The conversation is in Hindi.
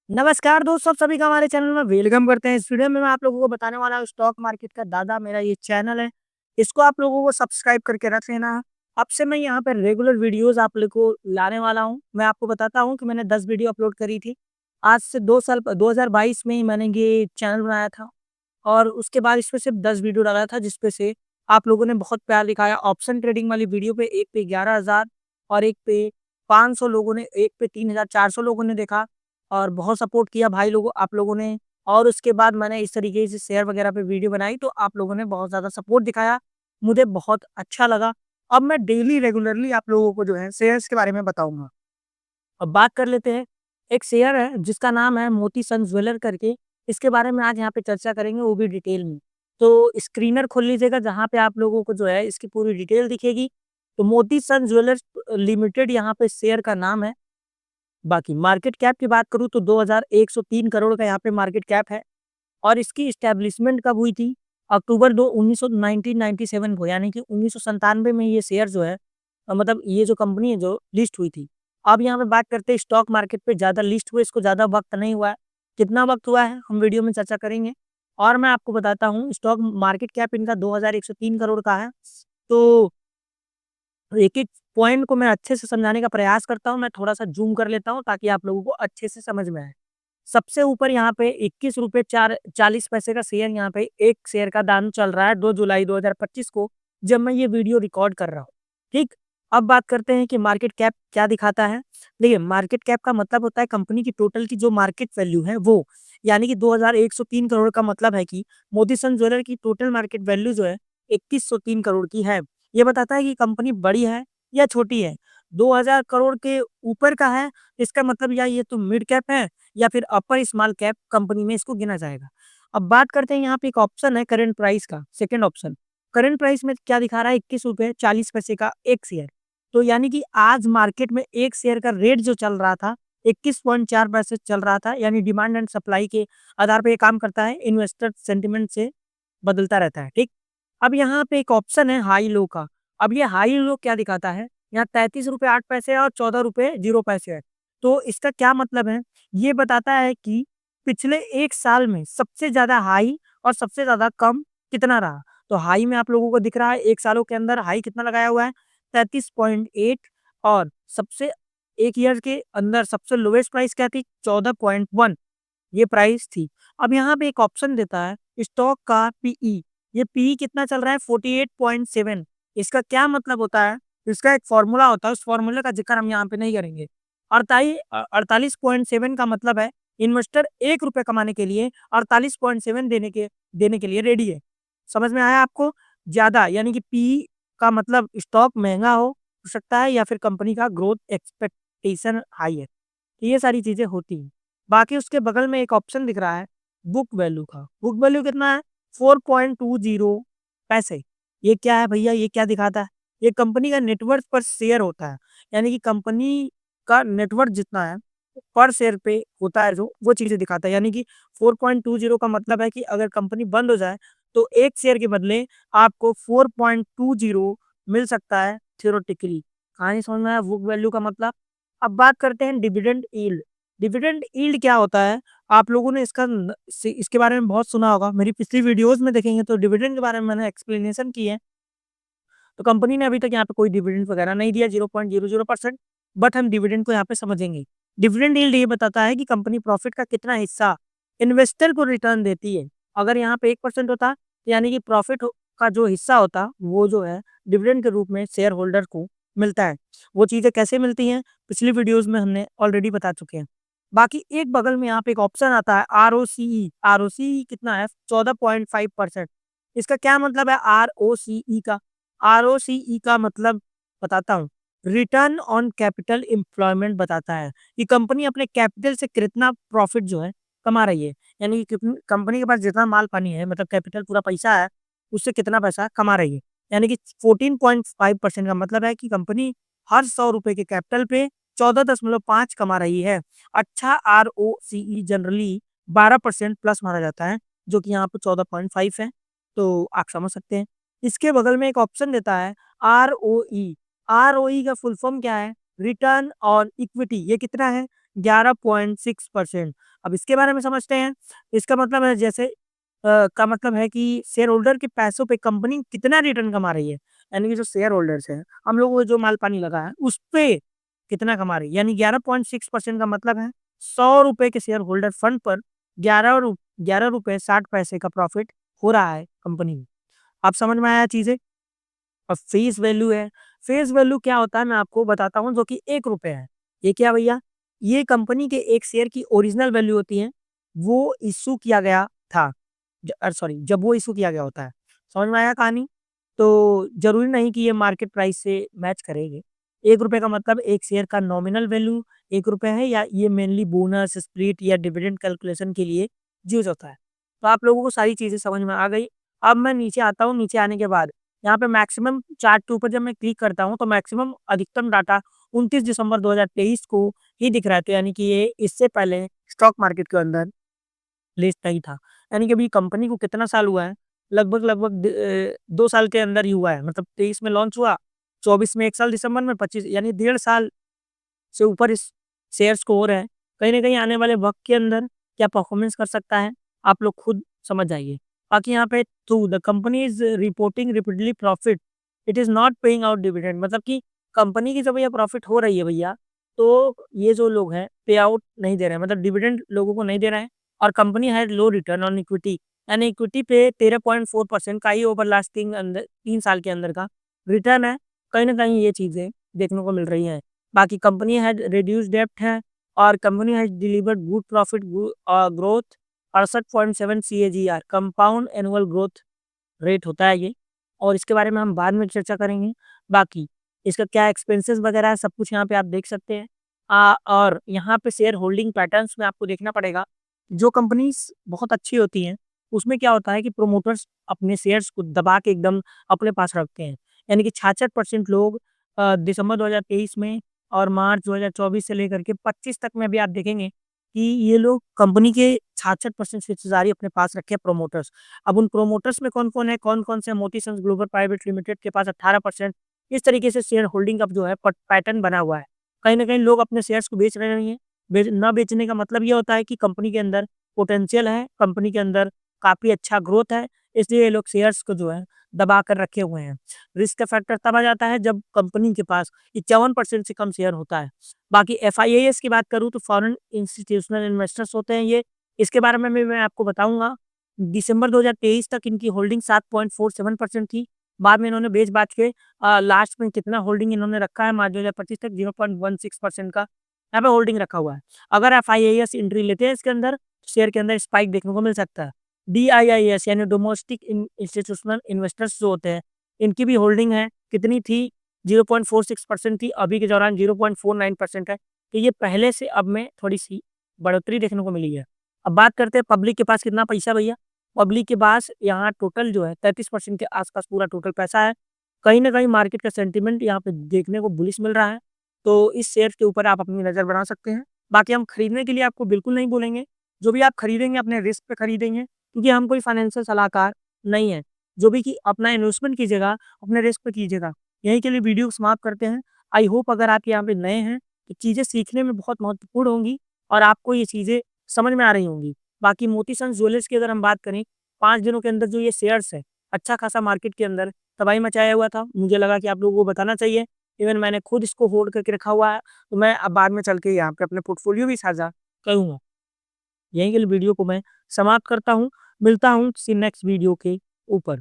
नमस्कार दोस्तों, सभी का हमारे चैनल में वेलकम करते हैं। इस वीडियो में मैं आप लोगों को बताने वाला हूँ स्टॉक मार्केट का दादा मेरा ये चैनल है। इसको आप लोगों को सब्सक्राइब करके रख लेना। अब से मैं यहाँ पर रेगुलर वीडियोस आप लोग को लाने वाला हूँ। मैं आपको बताता हूँ कि मैंने 10 वीडियो अपलोड करी थी। आज से 2 साल 2022 में ही मैंने ये चैनल बनाया था और उसके बाद इसमें सिर्फ 10 वीडियो डाला था, जिसपे से आप लोगों ने बहुत प्यार दिखाया। ऑप्शन ट्रेडिंग वाली वीडियो पे एक पे 11,000 और एक पे 500 लोगों ने, एक पे 3,400 लोगों ने देखा और बहुत सपोर्ट किया भाई लोगों आप लोगों ने। और उसके बाद मैंने इस तरीके से शेयर वगैरह पे वीडियो बनाई तो आप लोगों ने बहुत ज़्यादा सपोर्ट दिखाया, मुझे बहुत अच्छा लगा। अब मैं डेली रेगुलरली आप लोगों को जो है शेयर्स के बारे में बताऊँगा। अब बात कर लेते हैं, एक शेयर है जिसका नाम है मोती सन ज्वेलर करके, इसके बारे में आज यहाँ पे चर्चा करेंगे वो भी डिटेल में। तो स्क्रीनर खोल लीजिएगा जहाँ पे आप लोगों को जो है इसकी पूरी डिटेल दिखेगी। तो मोती सन ज्वेलर्स लिमिटेड यहाँ पे शेयर का नाम है। बाकी मार्केट कैप की बात करूँ तो 2103 करोड़ का यहाँ पे मार्केट कैप है और इसकी एस्टेब्लिशमेंट कब हुई थी? अक्टूबर 2 1997 को, यानी कि 1997 में ये शेयर जो है मतलब ये जो कंपनी है जो लिस्ट हुई थी। अब यहाँ पे बात करते हैं स्टॉक मार्केट पे ज़्यादा लिस्ट हुए, इसको ज़्यादा वक़्त नहीं हुआ है। कितना वक़्त हुआ है हम वीडियो में चर्चा करेंगे और मैं आपको बताता हूँ स्टॉक मार्केट कैप इनका 2103 करोड़ का है। तो एक-एक पॉइंट को मैं अच्छे से समझाने का प्रयास करता हूँ, मैं थोड़ा-सा ज़ूम कर लेता हूँ ताकि आप लोगों को अच्छे से समझ में आए। सबसे ऊपर यहाँ पे ₹21 40 पैसे का शेयर, यहाँ पे एक शेयर का दाम चल रहा है 2 जुलाई 2025 को, जब मैं ये वीडियो रिकॉर्ड कर रहा हूँ, ठीक? अब बात करते हैं कि मार्केट कैप क्या दिखाता है। देखिए, मार्केट कैप का मतलब होता है कंपनी की टोटल की जो मार्केट वैल्यू है वो, यानी कि 2103 करोड़ का मतलब है कि मोती सन ज्वेलर की टोटल मार्केट वैल्यू जो है 2103 करोड़ की है। ये बताता है कि कंपनी बड़ी है या छोटी है। 2000 करोड़ के ऊपर का है, इसका मतलब या ये तो मिड कैप है या फिर अपर स्मॉल कैप कंपनी में इसको गिना जाएगा। अब बात करते हैं यहाँ पे एक ऑप्शन है करंट प्राइस का, सेकंड ऑप्शन। करंट प्राइस में क्या दिखा रहा है? ₹21.40 का 1 शेयर। तो यानी कि आज मार्केट में 1 शेयर का रेट जो चल रहा था, 21.4 पैसे चल रहा था, यानी डिमांड एंड सप्लाई के आधार पे ये काम करता है, इन्वेस्टर सेंटिमेंट से बदलता रहता है, ठीक? अब यहाँ पे एक ऑप्शन है हाई लो का। अब ये हाई लो क्या दिखाता है? यहाँ ₹33.08 और ₹14.0 है। तो इसका क्या मतलब है? ये बताता है कि पिछले 1 साल में सबसे ज़्यादा हाई और सबसे ज़्यादा कम कितना रहा। तो हाई में आप लोगों को दिख रहा है 1 सालों के अंदर हाई कितना लगाया हुआ है? 33.8 और सबसे 1 ईयर के अंदर सबसे लोएस्ट प्राइस क्या थी? 14.1 ये प्राइस थी। अब यहाँ पे एक ऑप्शन देता है स्टॉक का पीई। ये पीई कितना चल रहा है? 48.7। इसका क्या मतलब होता है? इसका एक फ़ॉर्मूला होता है, उस फ़ॉर्मूले का ज़िक्र हम यहाँ पे नहीं करेंगे। 48.7 का मतलब है इन्वेस्टर ₹1 कमाने के लिए 48.7 देने के लिए रेडी है। समझ में आया आपको? ज़्यादा यानी कि पीई का मतलब स्टॉक महँगा हो सकता है या फिर कंपनी का ग्रोथ एक्सपेक्टेशन हाई है। तो ये सारी चीज़ें होती हैं। बाकी उसके बगल में एक ऑप्शन दिख रहा है बुक वैल्यू का। बुक वैल्यू कितना है? 4.20 पैसे। ये क्या है भैया? ये क्या दिखाता है? ये कंपनी का नेटवर्थ पर शेयर होता है। यानी कि कंपनी का नेटवर्थ जितना है पर शेयर पे होता है जो, वो चीज़ें दिखाता है। यानी कि 4.20 का मतलब है कि अगर कंपनी बंद हो जाए तो 1 शेयर के बदले आपको 4.20 मिल सकता है थ्योरेटिकली। कहानी समझ में आया बुक वैल्यू का मतलब? अब बात करते हैं डिविडेंड यील्ड। डिविडेंड यील्ड क्या होता है? आप लोगों ने इसके बारे में बहुत सुना होगा। मेरी पिछली वीडियोज़ में देखेंगे तो डिविडेंड के बारे में मैंने एक्सप्लेनेशन की है। तो कंपनी ने अभी तक यहाँ पे कोई डिविडेंड वगैरह नहीं दिया 0.00%, बट हम डिविडेंड को यहाँ पे समझेंगे। डिविडेंड यील्ड ये बताता है कि कंपनी प्रॉफिट का कितना हिस्सा इन्वेस्टर को रिटर्न देती है। अगर यहाँ पे 1% होता, तो यानी कि का जो हिस्सा होता, वो जो है डिविडेंड के रूप में शेयर होल्डर को मिलता है। वो चीज़ें कैसे मिलती हैं, पिछली वीडियोज़ में हमने ऑलरेडी बता चुके हैं। बाकी एक बगल में यहाँ पे एक ऑप्शन आता है आरओसीई। आरओसीई कितना है? 14.5%। इसका क्या मतलब है आरओसीई का? आरओसीई का मतलब बताता हूँ, रिटर्न ऑन कैपिटल एम्प्लॉयमेंट बताता है कि कंपनी अपने कैपिटल से कितना प्रॉफिट जो है कमा रही है। यानी कि कितनी कंपनी के पास जितना माल पानी है, मतलब कैपिटल पूरा पैसा है, उससे कितना पैसा कमा रही है। यानी कि 14.5% का मतलब है कि कंपनी हर ₹100 के कैपिटल पे 14.5 कमा रही है। अच्छा आरओसीई जनरली 12% प्लस माना जाता है, जो कि यहाँ पे 14.5 है। तो आप समझ सकते हैं। इसके बगल में एक ऑप्शन देता है आरओई। आरओई का फुल फॉर्म क्या है? Return on equity. ये कितना है? 11.6%। अब इसके बारे में समझते हैं। इसका मतलब है जैसे का मतलब है कि शेयर होल्डर के पैसों पे कंपनी कितना रिटर्न कमा रही है। यानी कि जो शेयर होल्डर्स हैं, हम लोगों को जो माल पानी लगा है, उस पे कितना कमा रही है। यानी 11.6% का मतलब है ₹100 के शेयर होल्डर फंड पर 11 रुपए 60 पैसे का प्रॉफिट हो रहा है कंपनी में। अब समझ में आया चीज़ें? अब फेस वैल्यू है। फेस वैल्यू क्या होता है मैं आपको बताता हूँ, जो कि ₹1 है। ये क्या भैया? ये कंपनी के एक शेयर की ओरिजिनल वैल्यू होती है, वो इश्यू किया गया था। सॉरी, जब वो इश्यू किया गया होता है। समझ में आया कहानी? तो ज़रूरी नहीं कि ये मार्केट प्राइस से मैच करेंगे। ₹1 का मतलब एक शेयर का नॉमिनल वैल्यू ₹1 है, या ये मेनली बोनस, स्प्लिट या डिविडेंड कैलकुलेशन के लिए यूज़ होता है। तो आप लोगों को सारी चीज़ें समझ में आ गई। अब मैं नीचे आता हूँ, नीचे आने के बाद यहाँ पे मैक्सिमम चार्ट के ऊपर जब मैं क्लिक करता हूँ, तो मैक्सिमम अधिकतम डाटा 29 दिसंबर 2023 को ही दिख रहा है। तो यानी कि ये इससे पहले स्टॉक मार्केट के अंदर लिस्ट नहीं था। यानी कि अभी कंपनी को कितना साल हुआ है? लगभग 2 साल के अंदर ही हुआ है। मतलब 23 में लॉन्च हुआ, 24 में 1 साल, दिसंबर में 25, यानी 1.5 साल से ऊपर इस शेयर्स को हो रहे हैं। कहीं न कहीं आने वाले वक़्त के अंदर क्या परफ़ॉर्मेंस कर सकता है, आप लोग खुद समझ जाइए। बाकी यहाँ पे to the company is reporting repeatedly profit, it is not paying out dividend, मतलब कि कंपनी की जब ये प्रॉफिट हो रही है भैया, तो ये जो लोग हैं पे आउट नहीं दे रहे हैं, मतलब डिविडेंड लोगों को नहीं दे रहे हैं। और company had low return on equity, यानी इक्विटी पे 13.4% का ही ओवर लास्टिंग अंदर 3 साल के अंदर का रिटर्न है। कहीं न कहीं ये चीज़ें देखने को मिल रही हैं। बाकी कंपनी हैड रिड्यूस्ड डेब्ट है, और company has delivered good profit growth 68.7 CAGR compound annual growth rate होता है ये। और इसके बारे में हम बाद में चर्चा करेंगे। बाकी इसका क्या एक्सपेंसेस वगैरह है, सब कुछ यहाँ पे आप देख सकते हैं। और यहाँ पे शेयर होल्डिंग पैटर्न्स में आपको देखना पड़ेगा। जो कंपनीज़ बहुत अच्छी होती हैं, उसमें क्या होता है कि प्रोमोटर्स अपने शेयर्स को दबा के एकदम अपने पास रखते हैं। यानी कि 66% लोग दिसंबर 2023 में और मार्च 2024 से लेकर के 25 तक में भी आप देखेंगे कि ये लोग कंपनी के 66% हिस्सेदारी अपने पास रखे हैं प्रोमोटर्स। अब उन प्रोमोटर्स में कौन-कौन है, कौन-कौन से मोती सन्स ग्लोबल प्राइवेट लिमिटेड के पास 18%। इस तरीके से शेयर होल्डिंग अब जो है पट पैटर्न बना हुआ है। कहीं न कहीं लोग अपने शेयर्स को बेच रहे नहीं हैं। ना बेचने का मतलब ये होता है कि कंपनी के अंदर पोटेंशियल है, कंपनी के अंदर काफ़ी अच्छा ग्रोथ है, इसलिए ये लोग शेयर्स को जो है दबा कर रखे हुए हैं। रिस्क का फैक्टर तब आ जाता है जब कंपनी के पास 51% से कम शेयर होता है। बाकी एफआईआईएस की बात करूँ तो फॉरेन इंस्टीट्यूशनल इन्वेस्टर्स होते हैं ये। इसके बारे में भी मैं आपको बताऊँगा। दिसंबर 2023 तक इनकी होल्डिंग 7.47% थी। बाद में इन्होंने बेच-बाच के लास्ट में कितना होल्डिंग इन्होंने रखा है मार्च 2025 तक 0.16% का यहाँ पे होल्डिंग रखा हुआ है। अगर एफआईआईएस एंट्री लेते हैं इसके अंदर, शेयर के अंदर स्पाइक देखने को मिल सकता है। डीआईआईएस यानी डोमेस्टिक इंस्टीट्यूशनल इन्वेस्टर्स जो होते हैं, इनकी भी होल्डिंग है, कितनी थी? 0.46% थी, अभी के दौरान 0.49% है। तो ये पहले से अब में थोड़ी-सी बढ़ोतरी देखने को मिली है। अब बात करते हैं पब्लिक के पास कितना पैसा भैया? पब्लिक के पास यहाँ टोटल जो है 33% के आस-पास पूरा टोटल पैसा है। कहीं न कहीं मार्केट का सेंटीमेंट यहाँ पे देखने को बुलिश मिल रहा है, तो इस शेयर के ऊपर आप अपनी नज़र बना सकते हैं। बाकी हम खरीदने के लिए आपको बिल्कुल नहीं बोलेंगे, जो भी आप खरीदेंगे अपने रिस्क पे खरीदेंगे, क्योंकि हम कोई फाइनेंशियल सलाहकार नहीं हैं। जो भी कि अपना इन्वेस्टमेंट कीजिएगा, अपने रिस्क पे कीजिएगा। यहीं के लिए वीडियो को समाप्त करते हैं। आई होप अगर आप यहाँ पे नए हैं, तो चीज़ें सीखने में बहुत महत्वपूर्ण होंगी और आपको ये चीज़ें समझ में आ रही होंगी। बाकी मोती सन्स ज्वेलर्स की अगर हम बात करें, 5 दिनों के अंदर जो ये शेयर्स है, अच्छा खासा मार्केट के अंदर तबाही मचाया हुआ था। मुझे लगा कि आप लोगों को बताना चाहिए। इवन मैंने खुद इसको होल्ड करके रखा हुआ है, तो मैं अब बाद में चल के यहाँ पे अपने पोर्टफोलियो भी साझा करूँगा। यहीं के लिए वीडियो को मैं समाप्त करता हूँ। मिलता हूँ किसी नेक्स्ट वीडियो के ऊपर।